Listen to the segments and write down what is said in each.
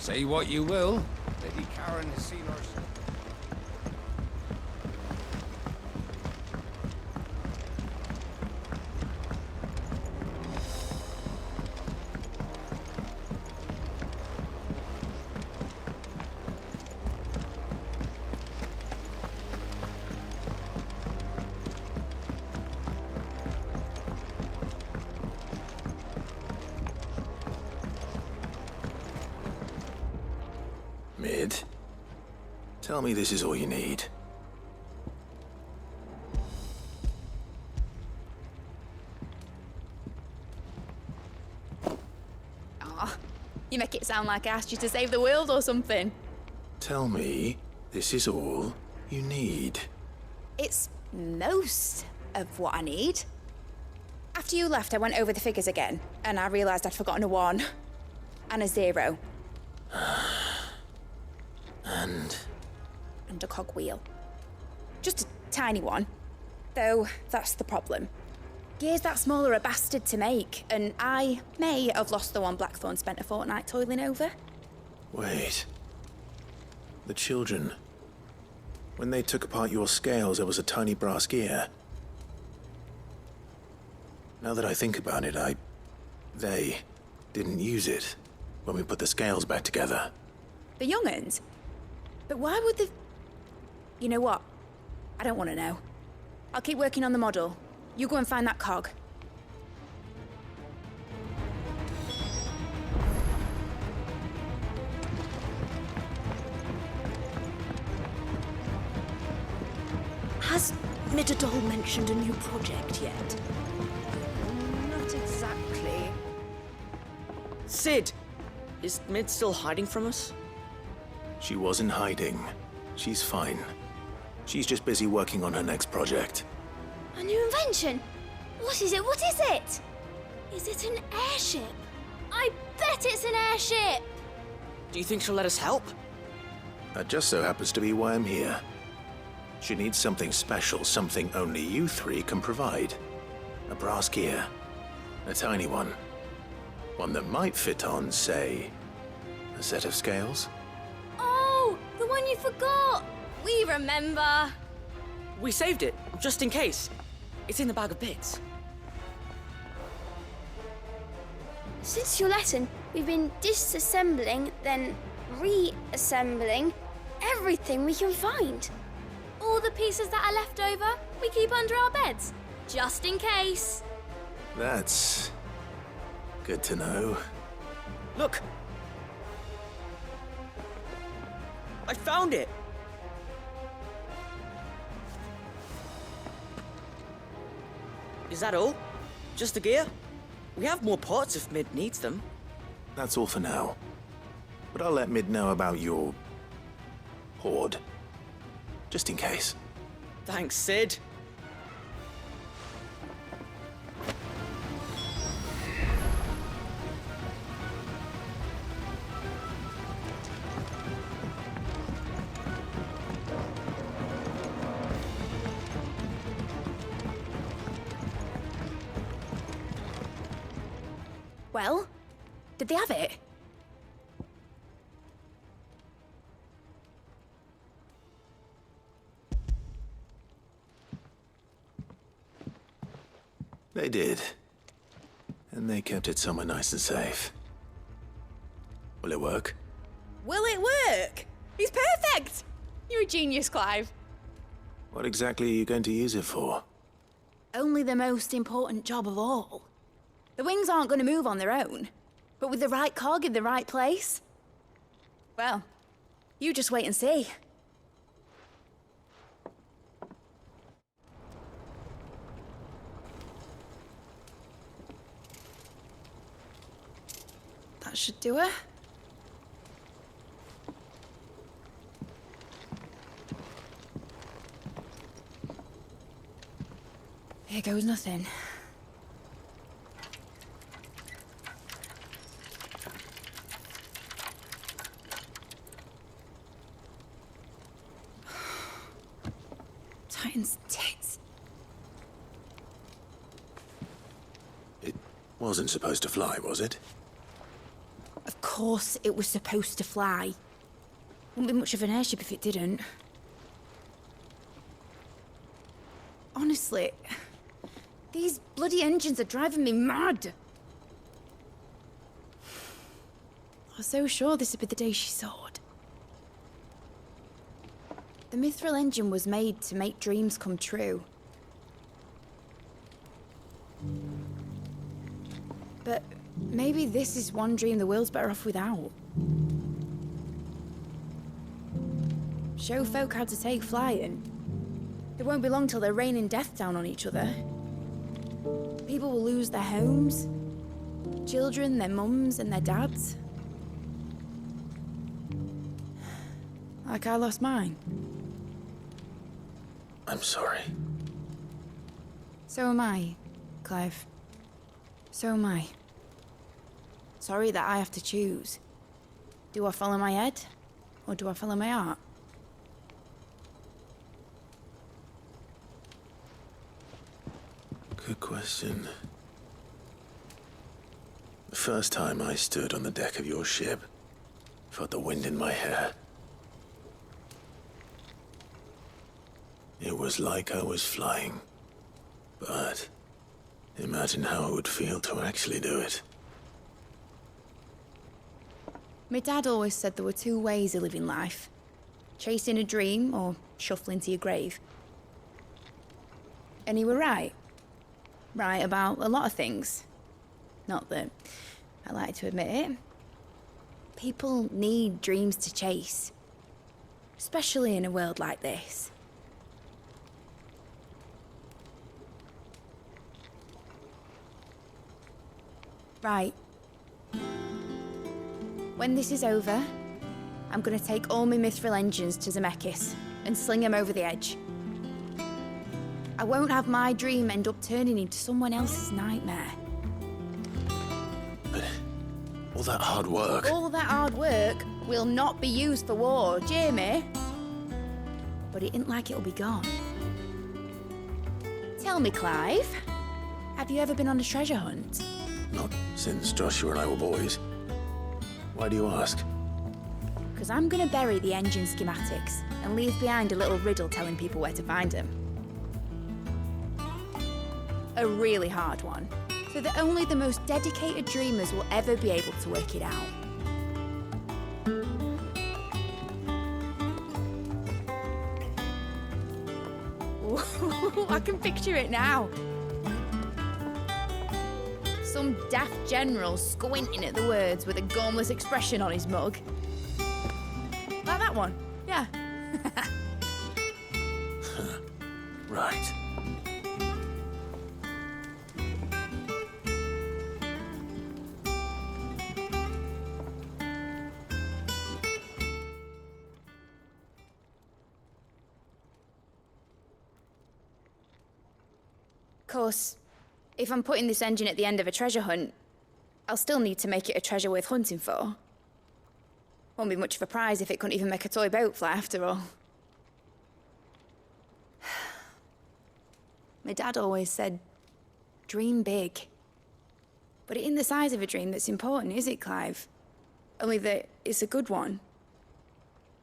Say what you will, Lady Karen has seen herself. Mid, tell me this is all you need. Aw, you make it sound like I asked you to save the world or something. Tell me this is all you need. It's most of what I need. After you left, I went over the figures again, and I realised I'd forgotten a 1 and a 0. And a cogwheel. Just a tiny one. Though, that's the problem. Gears that small are a bastard to make, and I may have lost the one Blackthorn spent a fortnight toiling over. Wait. The children. When they took apart your scales, there was a tiny brass gear. Now that I think about it, they didn't use it when we put the scales back together. The young'uns? But why would the... You know what? I don't want to know. I'll keep working on the model. You go and find that cog. Has Midadol mentioned a new project yet? Not exactly. Sid! Is Mid still hiding from us? She wasn't hiding. She's fine. She's just busy working on her next project. A new invention? What is it? What is it? Is it an airship? I bet it's an airship! Do you think she'll let us help? That just so happens to be why I'm here. She needs something special, something only you three can provide. A brass gear. A tiny one. One that might fit on, say, a set of scales? Oh, the one you forgot! We remember! We saved it, just in case. It's in the bag of bits. Since your lesson, we've been disassembling, then reassembling everything we can find. All the pieces that are left over, we keep under our beds, just in case. That's good to know. Look! I found it! Is that all? Just the gear? We have more parts if Mid needs them. That's all for now. But I'll let Mid know about your hoard. Just in case. Thanks, Sid. Well, did they have it? They did. And they kept it somewhere nice and safe. Will it work? Will it work? He's perfect! You're a genius, Clive. What exactly are you going to use it for? Only the most important job of all. The wings aren't going to move on their own, but with the right cog in the right place. Well, you just wait and see. That should do it. Here goes nothing. Titan's tits. It wasn't supposed to fly, was it? Of course. course it was supposed to fly. Wouldn't be much of an airship if it didn't. Honestly, these bloody engines are driving me mad. I was so sure this would be the day she soared. The Mithril engine was made to make dreams come true. But maybe this is one dream the world's better off without. Show folk how to take flying. It won't be long till they're raining death down on each other. People will lose their homes. Children, their mums and their dads. Like I lost mine. I'm sorry. So am I, Clive. So am I. Sorry that I have to choose. Do I follow my head, or do I follow my heart? Good question. The first time I stood on the deck of your ship, felt the wind in my hair. It was like I was flying. But imagine how it would feel to actually do it. My dad always said there were two ways of living life. Chasing a dream or shuffling to your grave. And he were right. Right about a lot of things. Not that I like to admit it. People need dreams to chase. Especially in a world like this. Right. When this is over, I'm gonna take all my Mithril engines to Zemeckis and sling them over the edge. I won't have my dream end up turning into someone else's nightmare. But all that hard work... All that hard work will not be used for war, Jamie. But it ain't like it'll be gone. Tell me, Clive, have you ever been on a treasure hunt? Not since Joshua and I were boys. Why do you ask? Because I'm gonna bury the engine schematics and leave behind a little riddle telling people where to find them. A really hard one, so that only the most dedicated dreamers will ever be able to work it out. Ooh, I can picture it now. Some daft general squinting at the words with a gormless expression on his mug. Like that one, yeah. Right. Of course, if I'm putting this engine at the end of a treasure hunt, I'll still need to make it a treasure worth hunting for. Won't be much of a prize if it couldn't even make a toy boat fly after all. My dad always said, dream big. But it ain't the size of a dream that's important, is it, Clive? Only that it's a good one.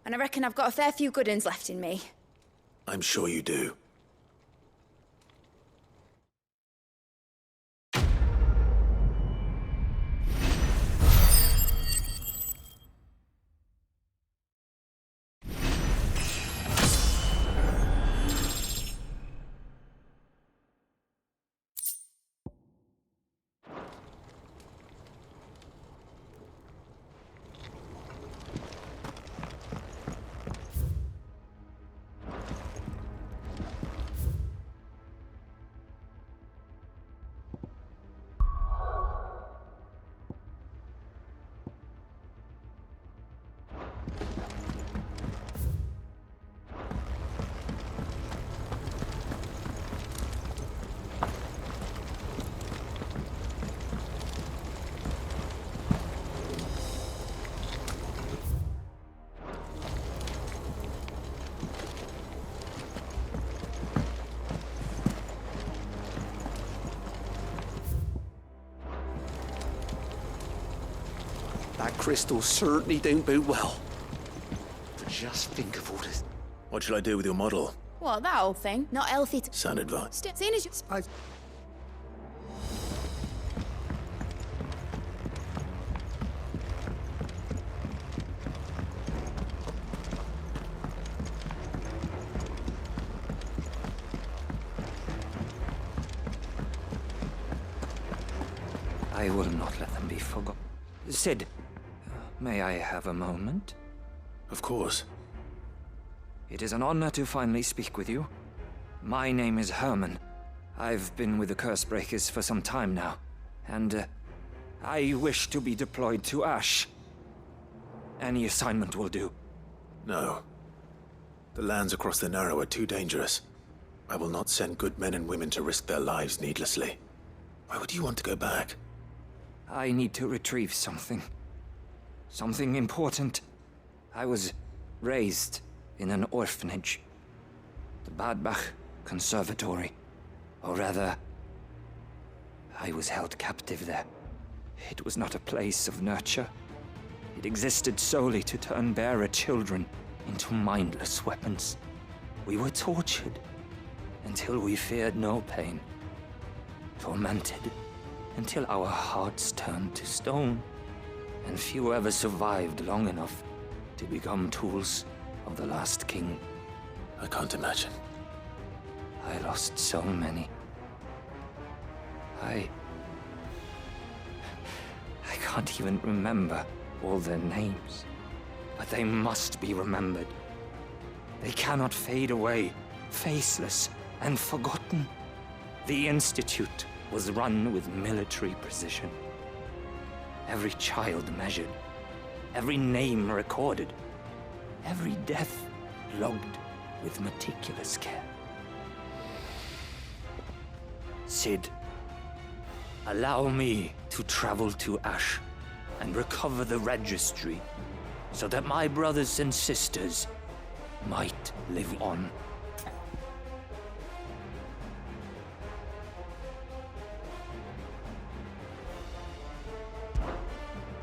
And I reckon I've got a fair few good uns left in me. I'm sure you do. That crystal certainly don't boot well. But just think of all this. What shall I do with your model? What, that old thing? Not healthy to... Sound advice. Still, seeing as you... I will not let them be forgotten. Sid, may I have a moment? Of course. It is an honor to finally speak with you. My name is Herman. I've been with the Cursebreakers for some time now, and I wish to be deployed to Ash. Any assignment will do. No. The lands across the Narrow are too dangerous. I will not send good men and women to risk their lives needlessly. Why would you want to go back? I need to retrieve something. Something important. I was raised in an orphanage. The Badbach Conservatory. Or rather, I was held captive there. It was not a place of nurture. It existed solely to turn bearer children into mindless weapons. We were tortured until we feared no pain. Tormented until our hearts turned to stone, and few ever survived long enough to become tools of the last king. I can't imagine. I lost so many. I can't even remember all their names, but they must be remembered. They cannot fade away, faceless and forgotten. The Institute was run with military precision. Every child measured, every name recorded, every death logged with meticulous care. Sid, allow me to travel to Ash and recover the registry so that my brothers and sisters might live on.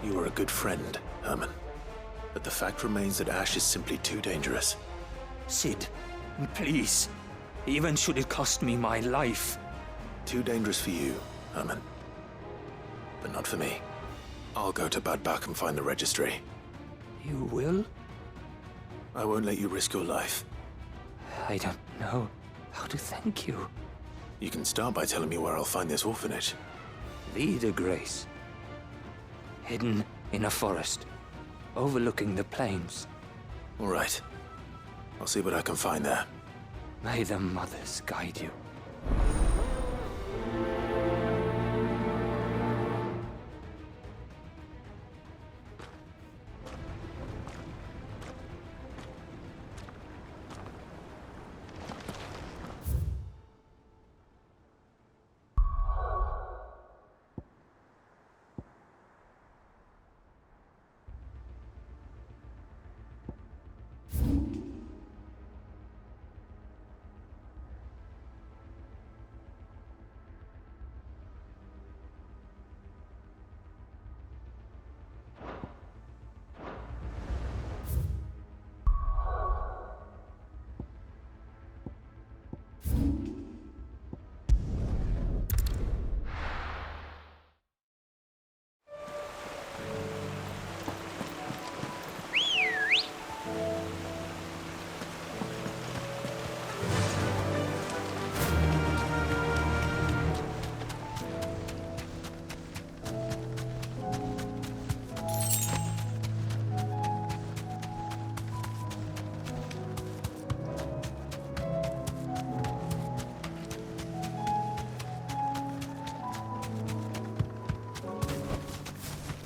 You were a good friend, Herman. But the fact remains that Ash is simply too dangerous. Sid, please, even should it cost me my life. Too dangerous for you, Herman. But not for me. I'll go to Badbach and find the registry. You will? I won't let you risk your life. I don't know how to thank you. You can start by telling me where I'll find this orphanage. Leader Grace. Hidden in a forest, overlooking the plains. All right. I'll see what I can find there. May the mothers guide you.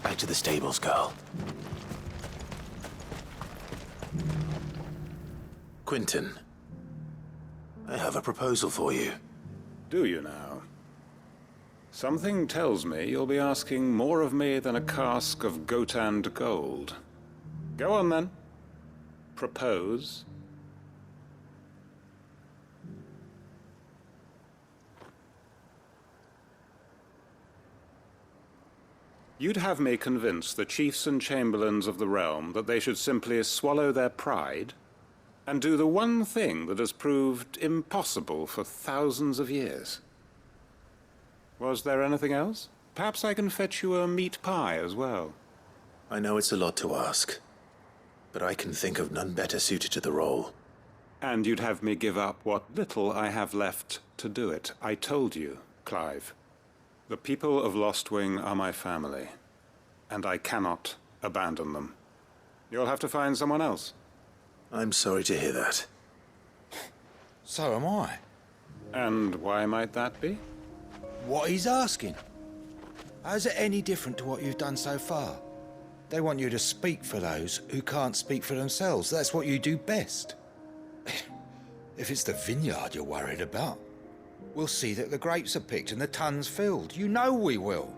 Back to the stables, girl. Quentin, I have a proposal for you. Do you now? Something tells me you'll be asking more of me than a cask of Gotand gold. Go on then. Propose. You'd have me convince the chiefs and chamberlains of the realm that they should simply swallow their pride and do the one thing that has proved impossible for thousands of years. Was there anything else? Perhaps I can fetch you a meat pie as well. I know it's a lot to ask, but I can think of none better suited to the role. And you'd have me give up what little I have left to do it. I told you, Clive. The people of Lostwing are my family, and I cannot abandon them. You'll have to find someone else. I'm sorry to hear that. So am I. And why might that be? What he's asking. How's it any different to what you've done so far? They want you to speak for those who can't speak for themselves. That's what you do best. If it's the vineyard you're worried about, we'll see that the grapes are picked and the tons filled. You know we will.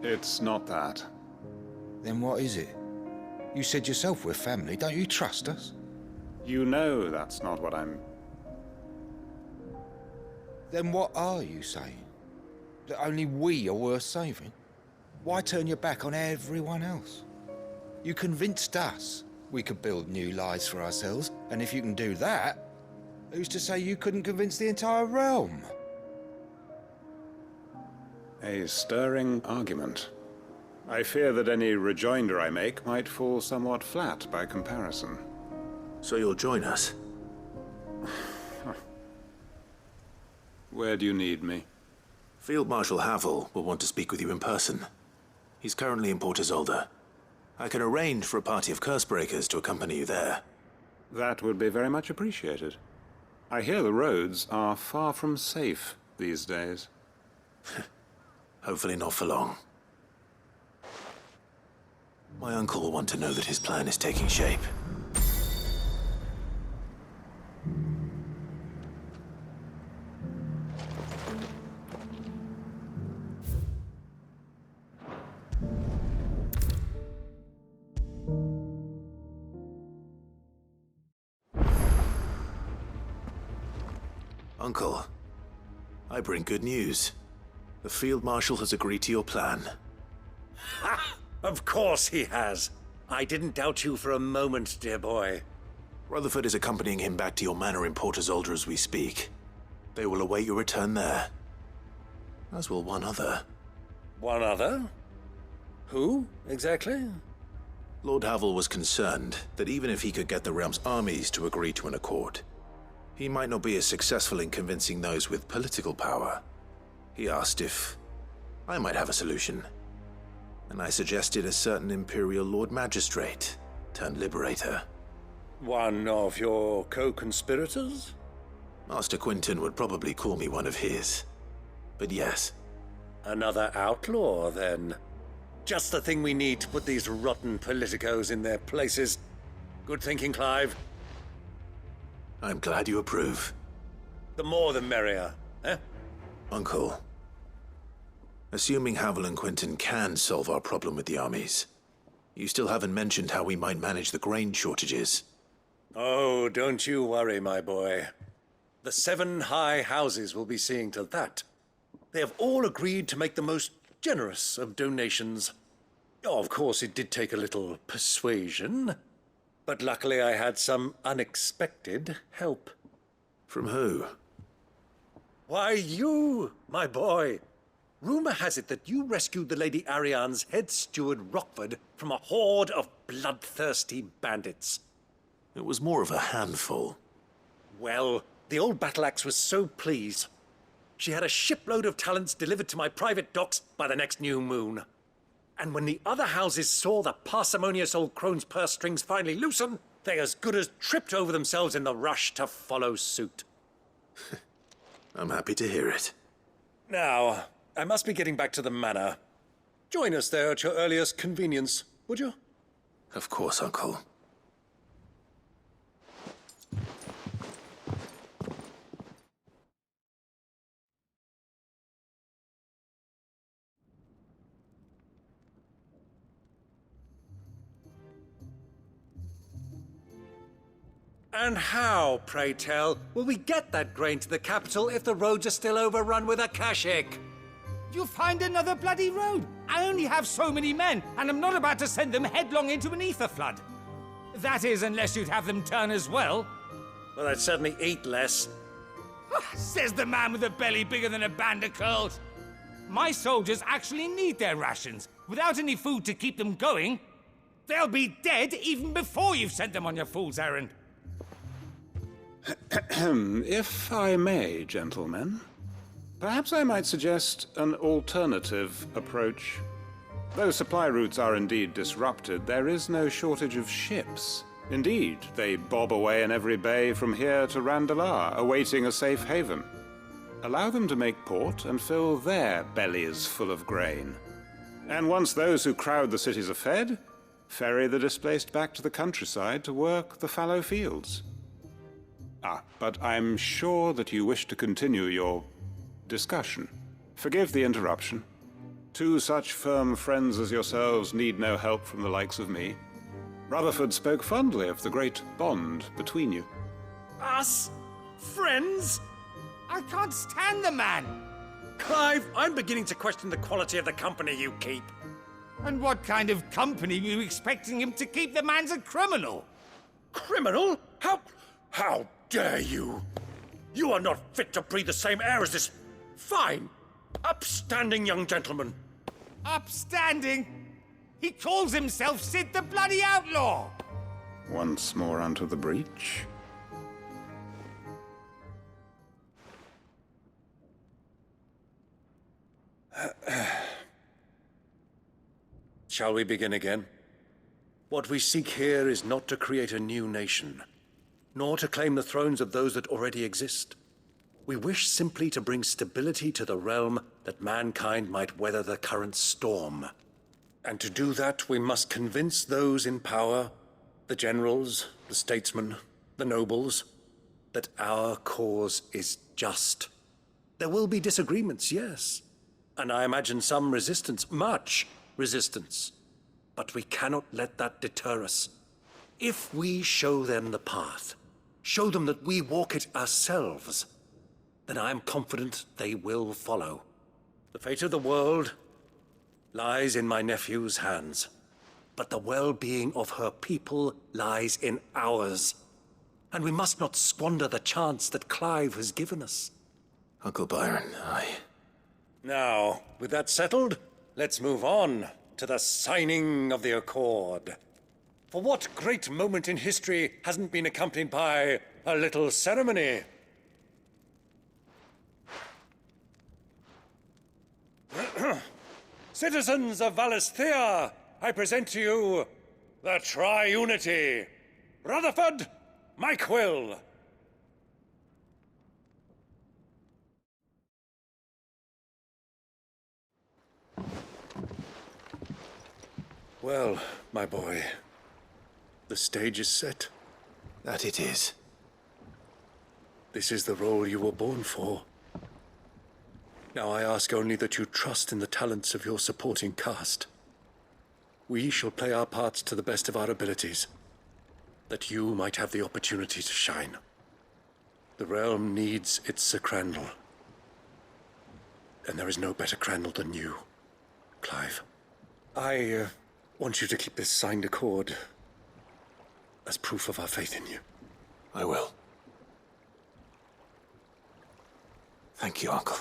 It's not that. Then what is it? You said yourself we're family. Don't you trust us? You know that's not what I'm... Then what are you saying? That only we are worth saving? Why turn your back on everyone else? You convinced us we could build new lives for ourselves, and if you can do that, who's to say you couldn't convince the entire realm? A stirring argument. I fear that any rejoinder I make might fall somewhat flat by comparison. So you'll join us? Where do you need me? Field Marshal Havel will want to speak with you in person. He's currently in Port Isolde. I can arrange for a party of Cursebreakers to accompany you there. That would be very much appreciated. I hear the roads are far from safe these days. Hopefully not for long. My uncle will want to know that his plan is taking shape. Uncle, I bring good news. The Field Marshal has agreed to your plan. Ha! Of course he has. I didn't doubt you for a moment, dear boy. Rutherford is accompanying him back to your manor in Port Isolde as we speak. They will await your return there. As will one other. One other? Who, exactly? Lord Havel was concerned that even if he could get the realm's armies to agree to an accord, he might not be as successful in convincing those with political power. He asked if I might have a solution, and I suggested a certain Imperial Lord Magistrate turned Liberator. One of your co-conspirators? Master Quinton would probably call me one of his, but yes. Another outlaw, then. Just the thing we need to put these rotten politicos in their places. Good thinking, Clive. I'm glad you approve. The more the merrier, eh? Uncle, assuming Havel and Quinton can solve our problem with the armies, you still haven't mentioned how we might manage the grain shortages. Oh, don't you worry, my boy. The 7 high houses will be seeing to that. They have all agreed to make the most generous of donations. Oh, of course, it did take a little persuasion, but luckily I had some unexpected help. From who? Why, you, my boy. Rumor has it that you rescued the Lady Ariane's head steward Rockford from a horde of bloodthirsty bandits. It was more of a handful. Well, the old battle axe was so pleased. She had a shipload of talents delivered to my private docks by the next new moon. And when the other houses saw the parsimonious old crone's purse strings finally loosen, they as good as tripped over themselves in the rush to follow suit. I'm happy to hear it. Now, I must be getting back to the manor. Join us there at your earliest convenience, would you? Of course, Uncle. And how, pray tell, will we get that grain to the capital if the roads are still overrun with akashic? You'll find another bloody road. I only have so many men, and I'm not about to send them headlong into an ether flood. That is, unless you'd have them turn as well. Well, I'd certainly eat less. Says the man with a belly bigger than a band of curls. My soldiers actually need their rations. Without any food to keep them going, they'll be dead even before you've sent them on your fool's errand. If I may, gentlemen, perhaps I might suggest an alternative approach. Though supply routes are indeed disrupted, there is no shortage of ships. Indeed, they bob away in every bay from here to Randalar, awaiting a safe haven. Allow them to make port and fill their bellies full of grain. And once those who crowd the cities are fed, ferry the displaced back to the countryside to work the fallow fields. But I'm sure that you wish to continue your discussion. Forgive the interruption. Two such firm friends as yourselves need no help from the likes of me. Rutherford spoke fondly of the great bond between you. Us? Friends? I can't stand the man! Clive, I'm beginning to question the quality of the company you keep. And what kind of company were you expecting him to keep? The man's a criminal! Criminal? How dare you? You are not fit to breathe the same air as this fine, upstanding young gentleman. Upstanding? He calls himself Sid the Bloody Outlaw! Once more onto the breach. Shall we begin again? What we seek here is not to create a new nation, nor to claim the thrones of those that already exist. We wish simply to bring stability to the realm that mankind might weather the current storm. And to do that, we must convince those in power, the generals, the statesmen, the nobles, that our cause is just. There will be disagreements, yes. And I imagine some resistance, much resistance. But we cannot let that deter us. If we show them the path, show them that we walk it ourselves, then I am confident they will follow. The fate of the world lies in my nephew's hands, but the well-being of her people lies in ours. And we must not squander the chance that Clive has given us. Uncle Byron, Now, with that settled, let's move on to the signing of the Accord. For what great moment in history hasn't been accompanied by a little ceremony? Citizens of Valisthea, I present to you the Triunity. Rutherford, Mike Will. Well, my boy, the stage is set. that it is. This is the role you were born for. Now I ask only that you trust in the talents of your supporting cast. We shall play our parts to the best of our abilities, that you might have the opportunity to shine. The realm needs its Sir Crandall, and there is no better Crandall than you, Clive. I want you to keep this signed accord as proof of our faith in you. I will. Thank you, Uncle.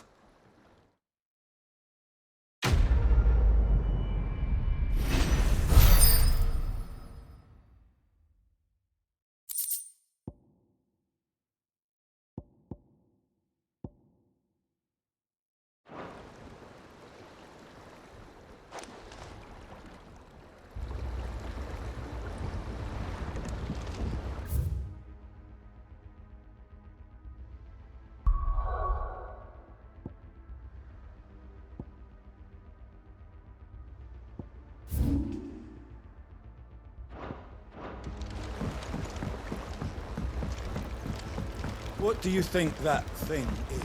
What do you think that thing is?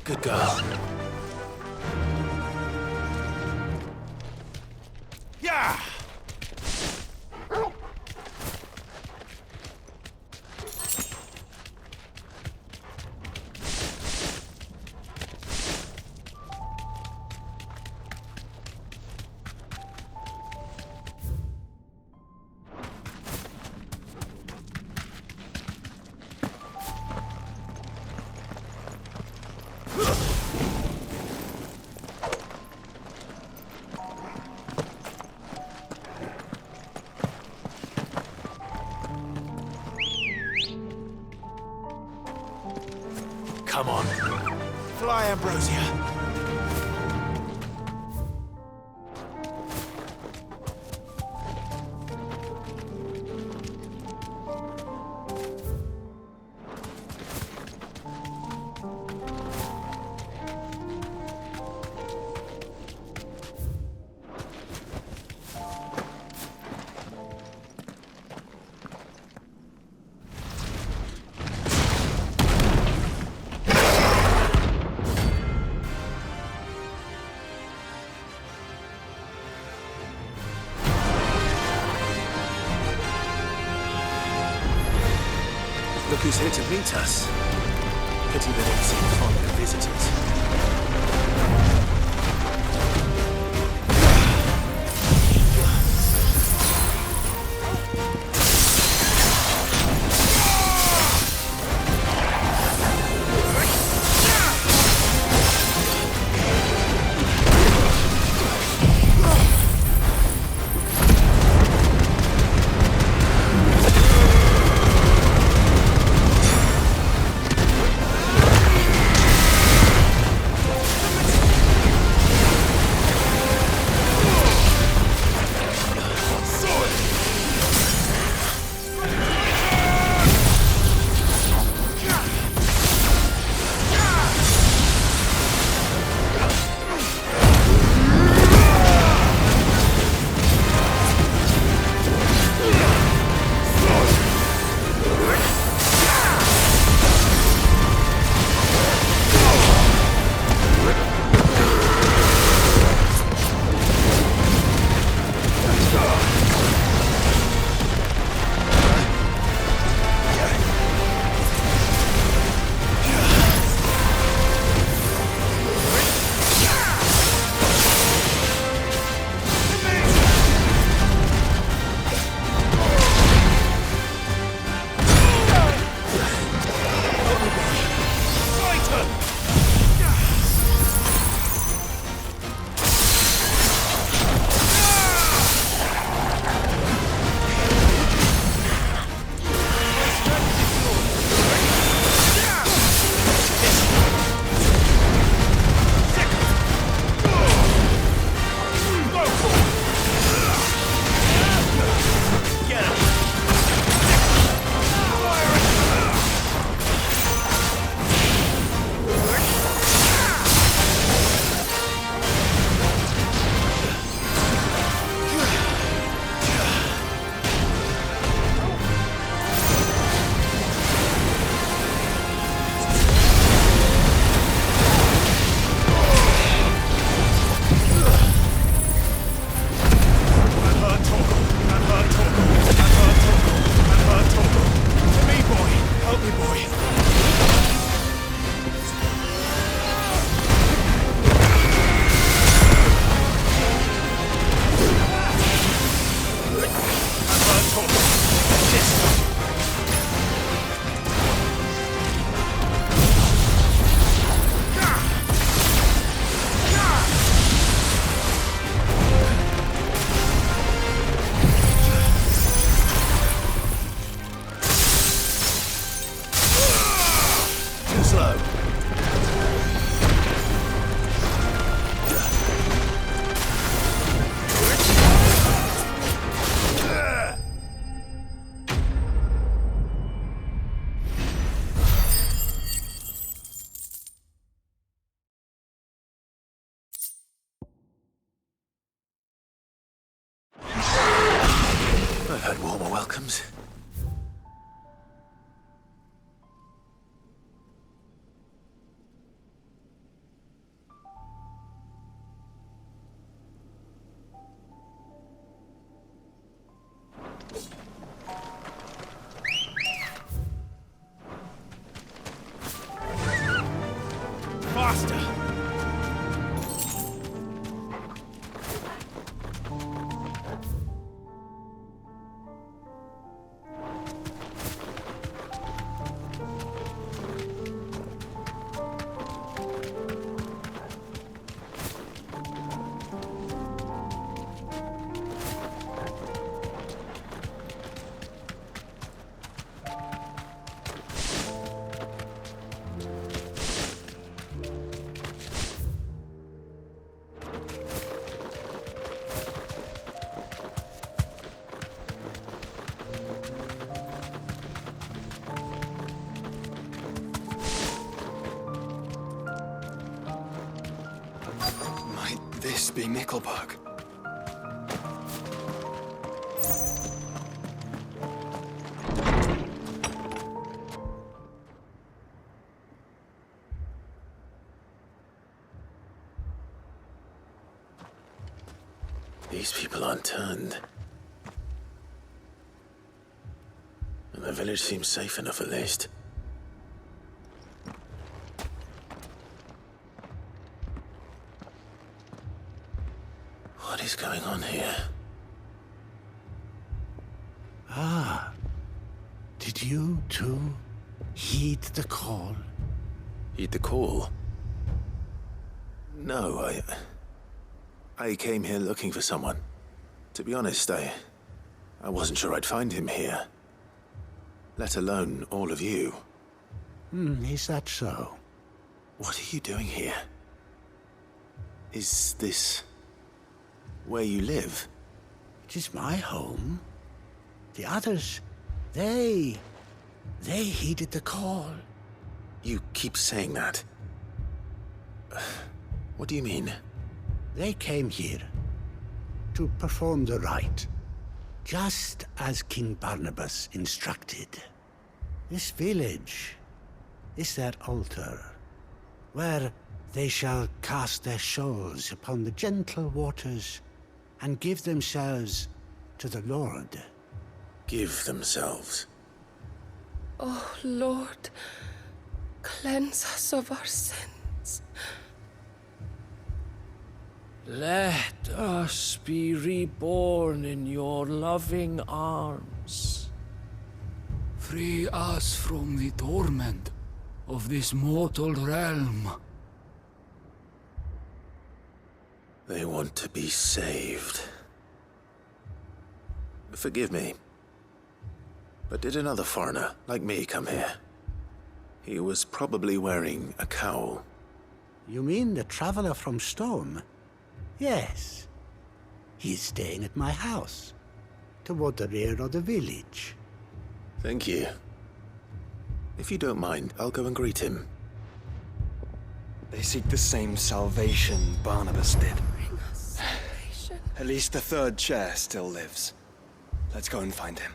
Good girl. Yeah! Come on. Fly, Ambrosia. Look who's here to meet us. Pity they don't seem fond of visitors. I've had warmer welcomes. this be Nickelberg? These people aren't turned. And the village seems safe enough at least. What is going on here? Ah. Did you too heed the call? Heed the call? No, I came here looking for someone. To be honest, I wasn't sure I'd find him here. Let alone all of you. Is that so? What are you doing here? Is this where you live? It is my home. The others, they heeded the call. You keep saying that. What do you mean? They came here to perform the rite, just as King Barnabas instructed. This village is their altar, where they shall cast their souls upon the gentle waters and give themselves to the Lord. Give themselves? Oh, Lord, cleanse us of our sins. Let us be reborn in your loving arms. Free us from the torment of this mortal realm. They want to be saved. Forgive me, but did another foreigner like me come here? He was probably wearing a cowl. You mean the traveler from Stone? Yes. He's staying at my house, toward the rear of the village. Thank you. If you don't mind, I'll go and greet him. They seek the same salvation Barnabas did. Bring us salvation. At least the third chair still lives. Let's go and find him.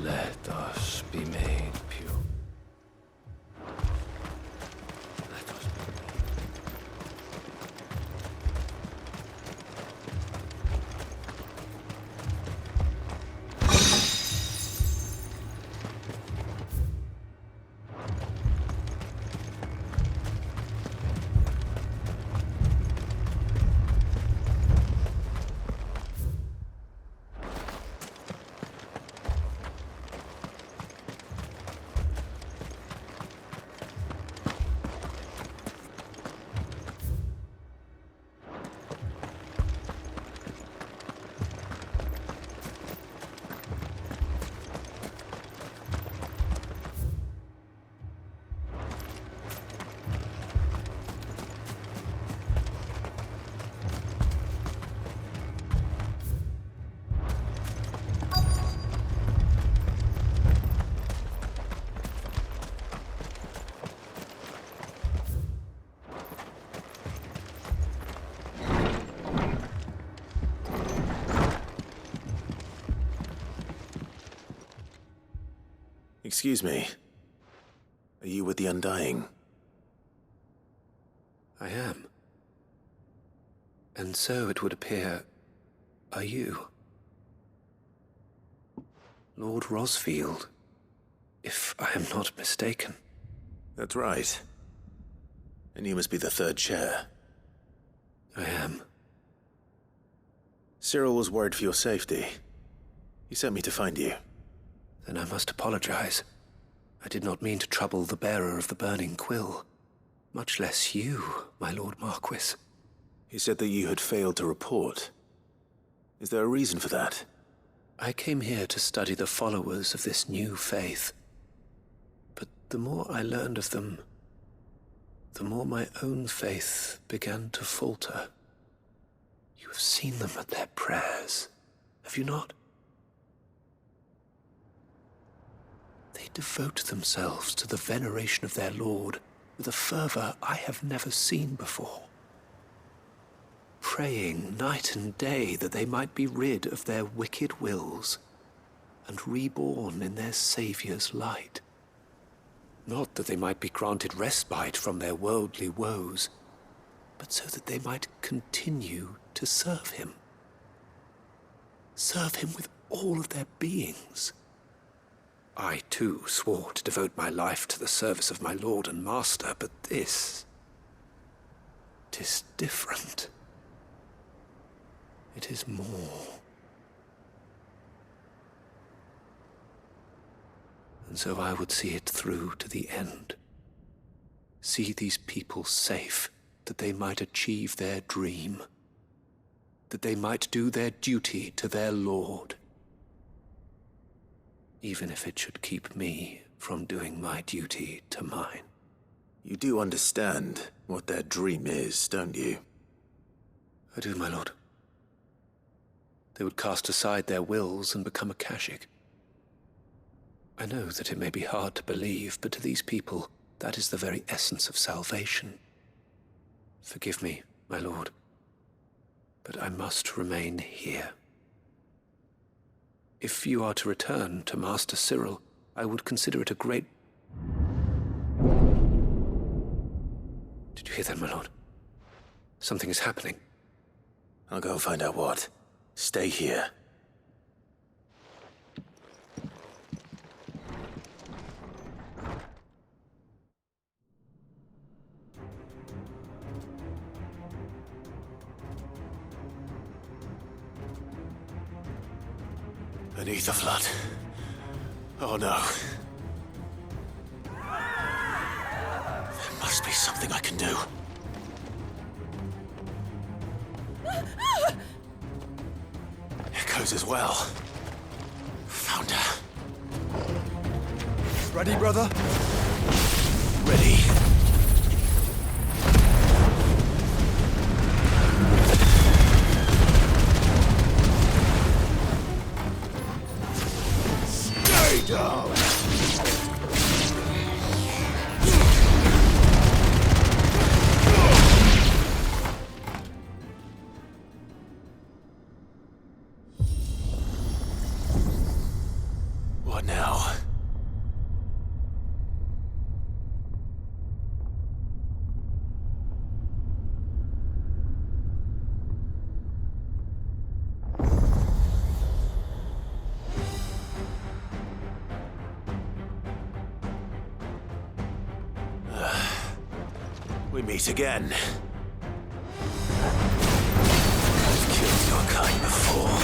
Let us be made pure. Excuse me. Are you with the Undying? I am. And so it would appear, are you? Lord Rosfield, if I am not mistaken. That's right. And you must be the third chair. I am. Cyril was worried for your safety. He sent me to find you. Then I must apologize. I did not mean to trouble the bearer of the burning quill. Much less you, my Lord Marquis. He said that you had failed to report. Is there a reason for that? I came here to study the followers of this new faith. But the more I learned of them, the more my own faith began to falter. You have seen them at their prayers, have you not? They devote themselves to the veneration of their Lord with a fervor I have never seen before, praying night and day that they might be rid of their wicked wills and reborn in their Saviour's light. Not that they might be granted respite from their worldly woes, but so that they might continue to serve him. Serve him with all of their beings. I, too, swore to devote my life to the service of my Lord and Master, but this... 'tis different. It is more. And so I would see it through to the end. See these people safe, that they might achieve their dream. That they might do their duty to their Lord. Even if it should keep me from doing my duty to mine. You do understand what their dream is, don't you? I do, my lord. They would cast aside their wills and become a Kashik. I know that it may be hard to believe, but to these people, that is the very essence of salvation. Forgive me, my lord, but I must remain here. If you are to return to Master Cyril, I would consider it a great... Did you hear that, my lord? Something is happening. I'll go and find out what. Stay here. Beneath the flood. Oh no. There must be something I can do. Echoes as well. Found her. Ready, brother? Ready. Stay down! What now? We meet again. I've killed your kind before.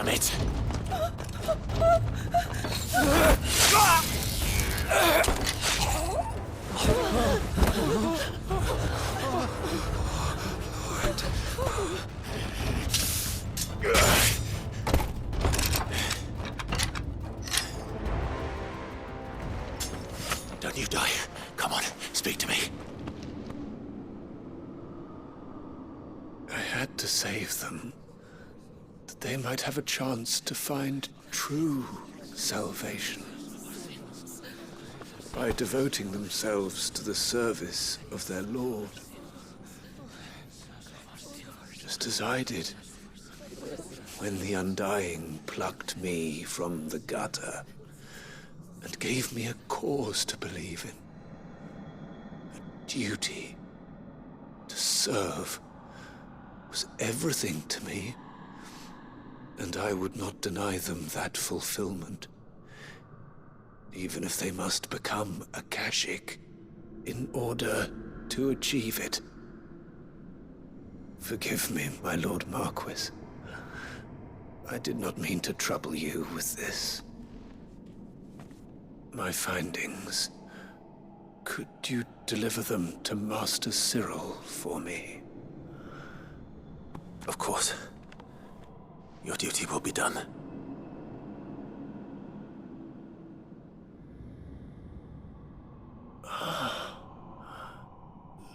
Damn it! Don't you die. Come on, speak to me. I had to save them, that they might have a chance to find true salvation. By devoting themselves to the service of their Lord. Just as I did, when the Undying plucked me from the gutter and gave me a cause to believe in. A duty to serve was everything to me, and I would not deny them that fulfillment, even if they must become a Kashik in order to achieve it. Forgive me, my Lord Marquis. I did not mean to trouble you with this. My findings. Could you deliver them to Master Cyril for me? Of course. Your duty will be done.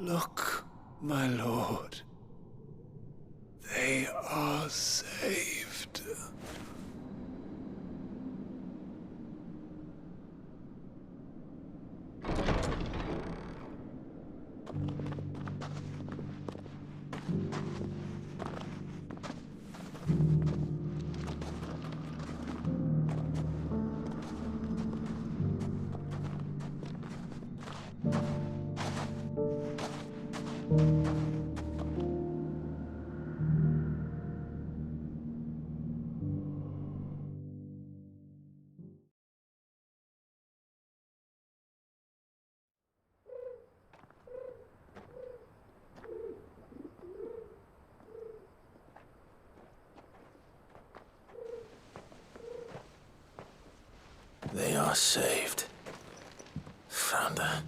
Look, my lord. They are saved. They are saved. Founder.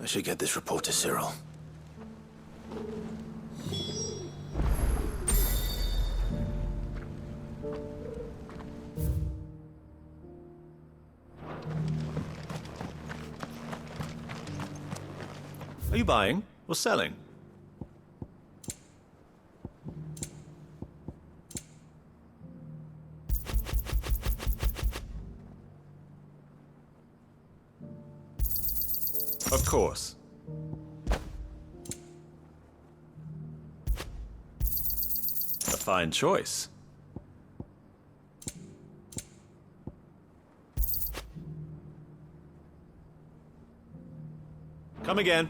I should get this report to Cyril. Are you buying or selling? Of course. A fine choice. Come again.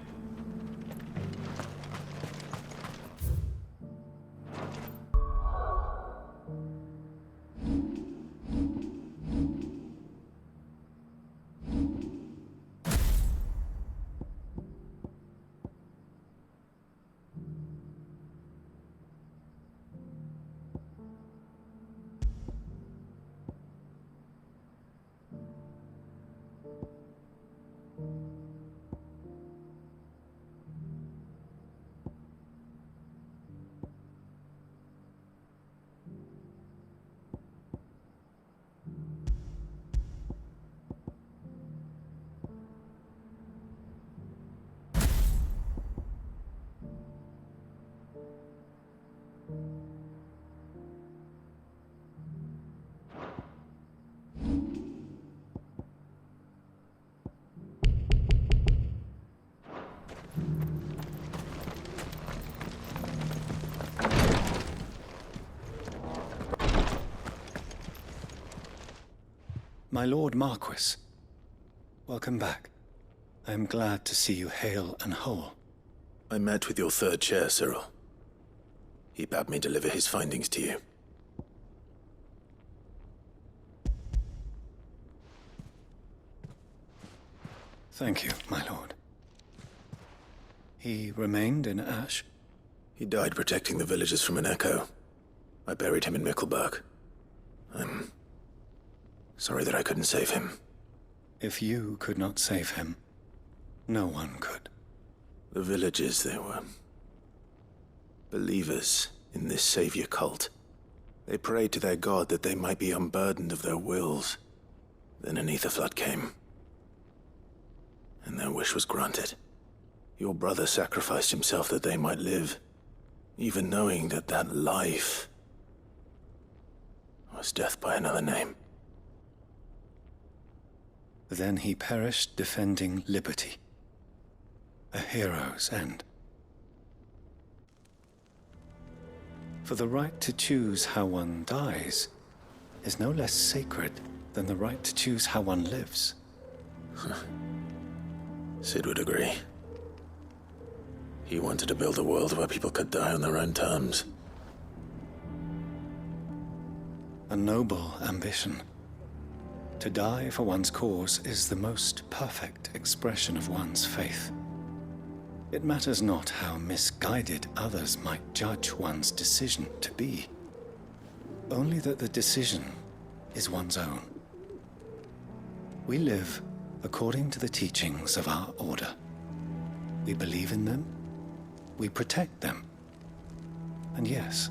My Lord Marquis, welcome back. I am glad to see you hale and whole. I met with your third chair, Cyril. He bade me deliver his findings to you. Thank you, my lord. He remained in Ash? He died protecting the villagers from an echo. I buried him in Mickelberg. I'm sorry that I couldn't save him. If you could not save him, no one could. The villagers, they were believers in this savior cult. They prayed to their god that they might be unburdened of their wills. Then an ether flood came, and their wish was granted. Your brother sacrificed himself that they might live, even knowing that that life was death by another name. Then he perished defending liberty. A hero's end. For the right to choose how one dies is no less sacred than the right to choose how one lives. Sid would agree. He wanted to build a world where people could die on their own terms. A noble ambition. To die for one's cause is the most perfect expression of one's faith. It matters not how misguided others might judge one's decision to be. Only that the decision is one's own. We live according to the teachings of our order. We believe in them, we protect them, and yes,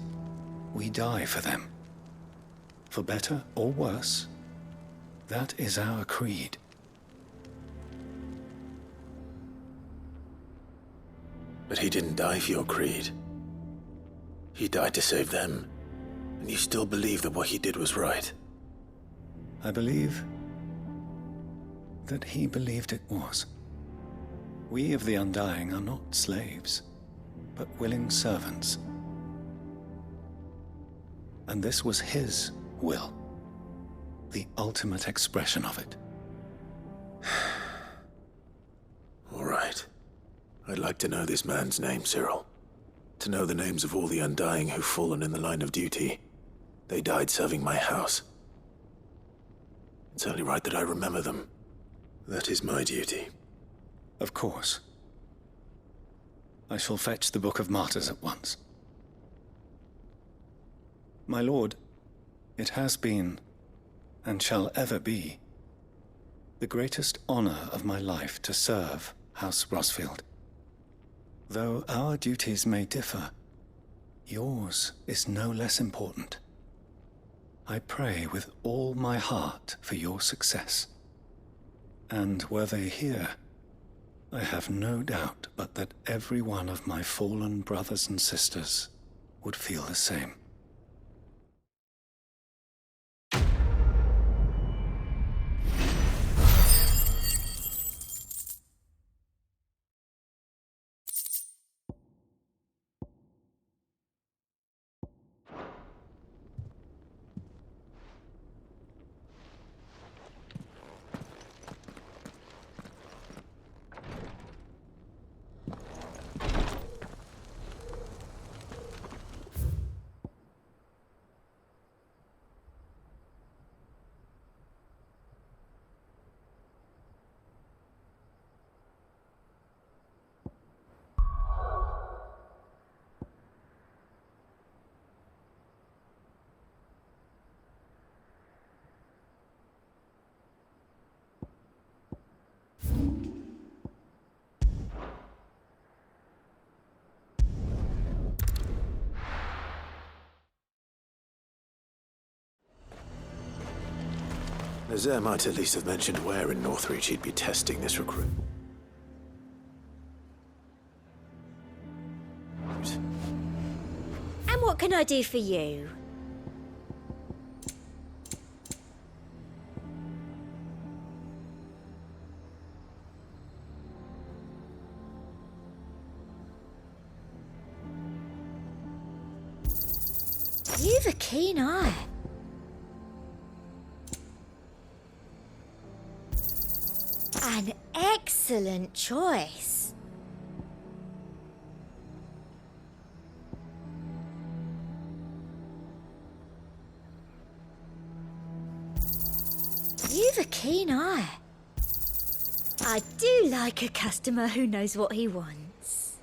we die for them. For better or worse, that is our creed. But he didn't die for your creed. He died to save them, and you still believe that what he did was right. I believe that he believed it was. We of the Undying are not slaves, but willing servants. And this was his will, the ultimate expression of it. All right. I'd like to know this man's name, Cyril. To know the names of all the Undying who've fallen in the line of duty. They died serving my house. It's only right that I remember them. That is my duty. Of course. I shall fetch the Book of Martyrs at once. My lord, it has been, and shall ever be, the greatest honor of my life to serve House Rosfield. Though our duties may differ, yours is no less important. I pray with all my heart for your success. And were they here, I have no doubt but that every one of my fallen brothers and sisters would feel the same. Nazaire might at least have mentioned where in Northreach he'd be testing this recruit. And what can I do for you? You've a keen eye. An excellent choice. You've a keen eye. I do like a customer who knows what he wants.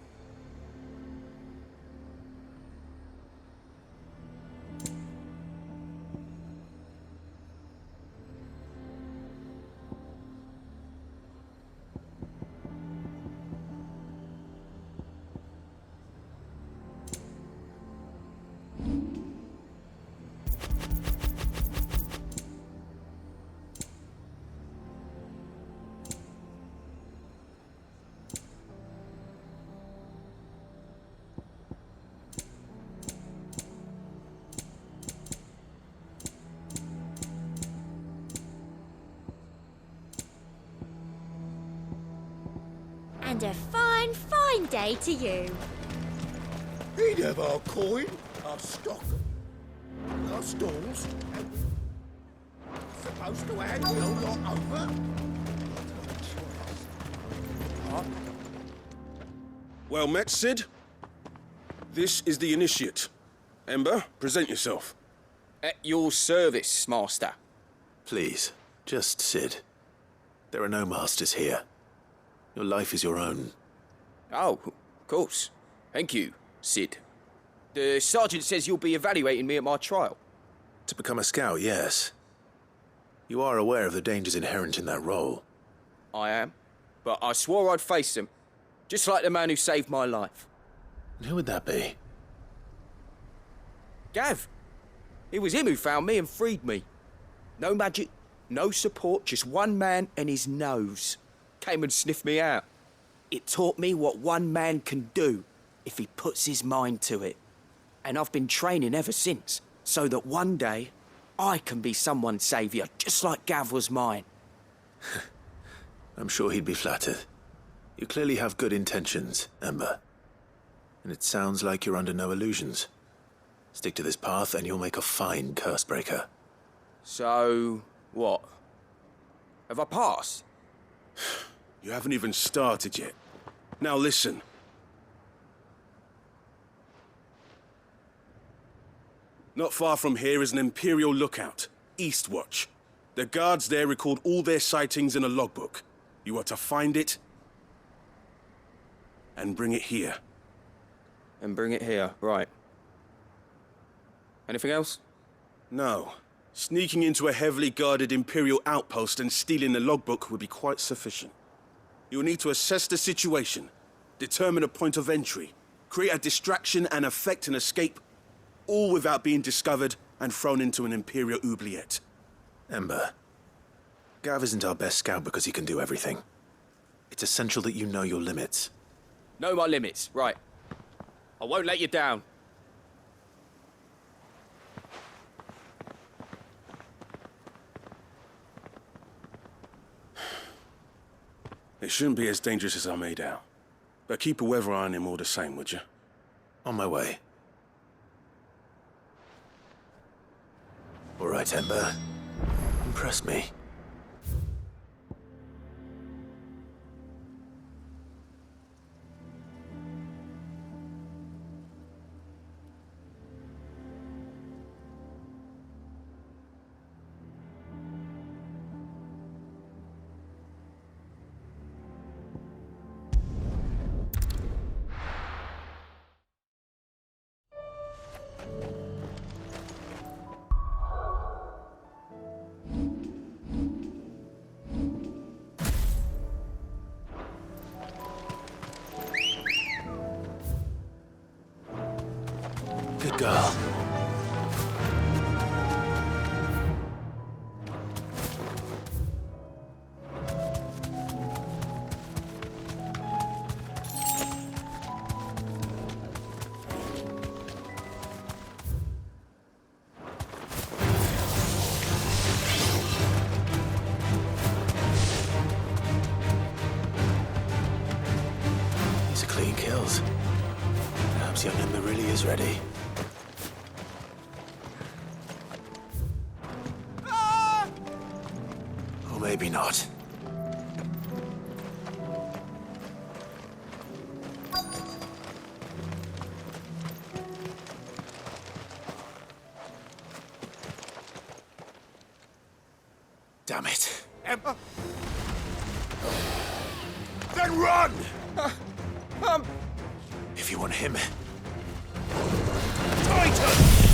And a fine, fine day to you. He'd have our coin, our stock, our stalls. Supposed to hand the whole lot over? Well met, Sid. This is the initiate. Ember, present yourself. At your service, Master. Please, just Sid. There are no masters here. Your life is your own. Oh, of course. Thank you, Sid. The sergeant says you'll be evaluating me at my trial. To become a scout, yes. You are aware of the dangers inherent in that role. I am. But I swore I'd face them. Just like the man who saved my life. And who would that be? Gav. It was him who found me and freed me. No magic, no support, just one man and his nose. Came and sniffed me out. It taught me what one man can do if he puts his mind to it. And I've been training ever since, so that one day I can be someone's saviour, just like Gav was mine. I'm sure he'd be flattered. You clearly have good intentions, Ember. And it sounds like you're under no illusions. Stick to this path and you'll make a fine cursebreaker. So, what? Have I passed? You haven't even started yet. Now listen. Not far from here is an Imperial lookout, Eastwatch. The guards there record all their sightings in a logbook. You are to find it and bring it here. And bring it here, right. Anything else? No. Sneaking into a heavily guarded Imperial outpost and stealing the logbook would be quite sufficient. You'll need to assess the situation, determine a point of entry, create a distraction and effect an escape, all without being discovered and thrown into an Imperial oubliette. Ember, Gav isn't our best scout because he can do everything. It's essential that you know your limits. Know my limits, right. I won't let you down. It shouldn't be as dangerous as I made out. But keep a weather eye on him all the same, would you? On my way. All right, Ember. Impress me. Good girl. These are clean kills. Perhaps young Ember really is ready. Or maybe not. Damn it. Ember? Then run! If you want him, Titan!